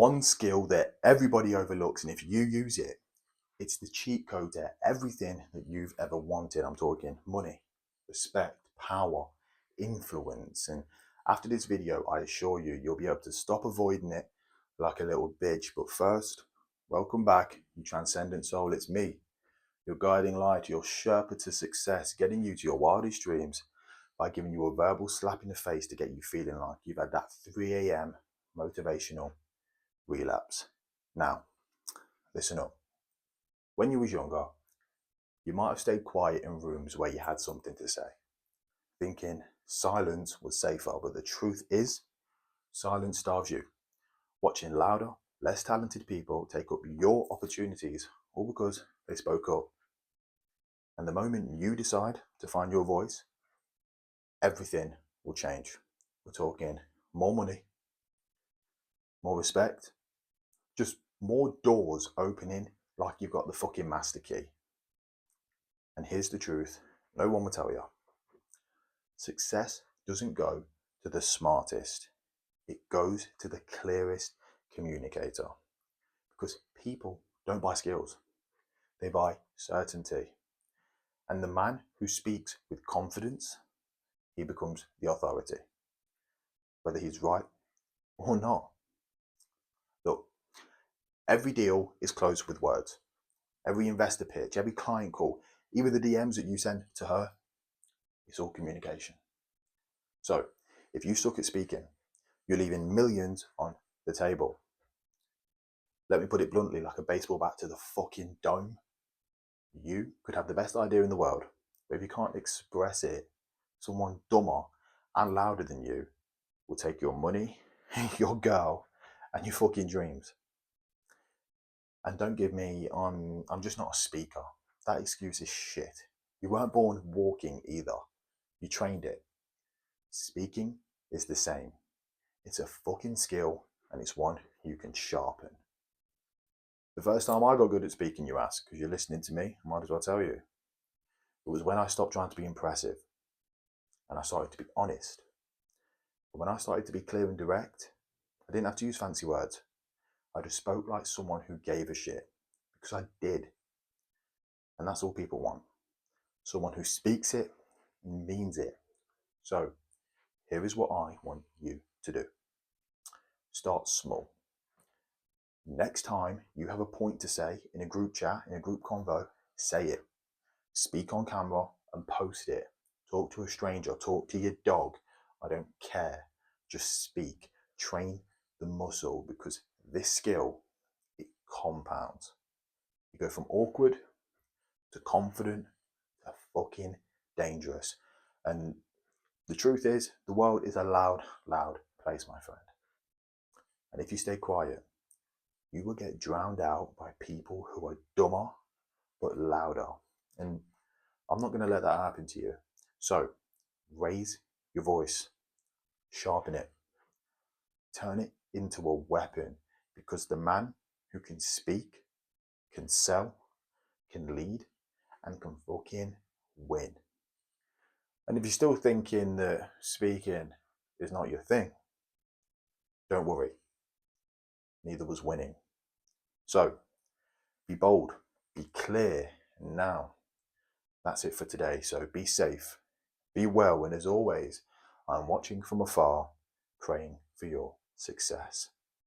one skill that everybody overlooks, and if you use it, it's the cheat code to everything that you've ever wanted. I'm talking money, respect, power, influence. And after this video, I assure you, you'll be able to stop avoiding it like a little bitch. But first, welcome back, you transcendent soul. It's me, your guiding light, your Sherpa to success, getting you to your wildest dreams by giving you a verbal slap in the face to get you feeling like you've had that 3 a.m. motivational relapse. Now, listen up. When you was younger, you might have stayed quiet in rooms where you had something to say, thinking silence was safer, but the truth is, silence starves you. Watching louder, less talented people take up your opportunities, all because they spoke up. And the moment you decide to find your voice, everything will change. We're talking more money, more respect, just more doors opening like you've got the fucking master key. And here's the truth, no one will tell you. Success doesn't go to the smartest. It goes to the clearest communicator. Because people don't buy skills. They buy certainty. And the man who speaks with confidence, he becomes the authority. Whether he's right or not. Look, every deal is closed with words. Every investor pitch, every client call, even the DMs that you send to her, it's all communication. So if you suck at speaking, you're leaving millions on the table. Let me put it bluntly, like a baseball bat to the fucking dome. You could have the best idea in the world, but if you can't express it, someone dumber and louder than you will take your money, your girl, and your fucking dreams. And don't give me, I'm just not a speaker. That excuse is shit. You weren't born walking either. You trained it. Speaking is the same. It's a fucking skill, and it's one you can sharpen. The first time I got good at speaking, you ask, because you're listening to me, I might as well tell you. It was when I stopped trying to be impressive, and I started to be honest. But when I started to be clear and direct, I didn't have to use fancy words. I just spoke like someone who gave a shit, because I did. And that's all people want. Someone who speaks it and means it. So, here is what I want you to do. Start small. Next time you have a point to say in a group chat, in a group convo, say it. Speak on camera and post it. Talk to a stranger, talk to your dog. I don't care. Just speak. Train the muscle, because this skill, it compounds. You go from awkward to confident to fucking dangerous. And the truth is, the world is a loud, loud place, my friend. And if you stay quiet, you will get drowned out by people who are dumber but louder. And I'm not going to let that happen to you. So raise your voice, sharpen it, turn it into a weapon, because the man who can speak, can sell, can lead, and can fucking win. And if you're still thinking that speaking is not your thing, don't worry. Neither was winning. So be bold, be clear now. That's it for today. So be safe, be well, and as always, I'm watching from afar, praying for your success.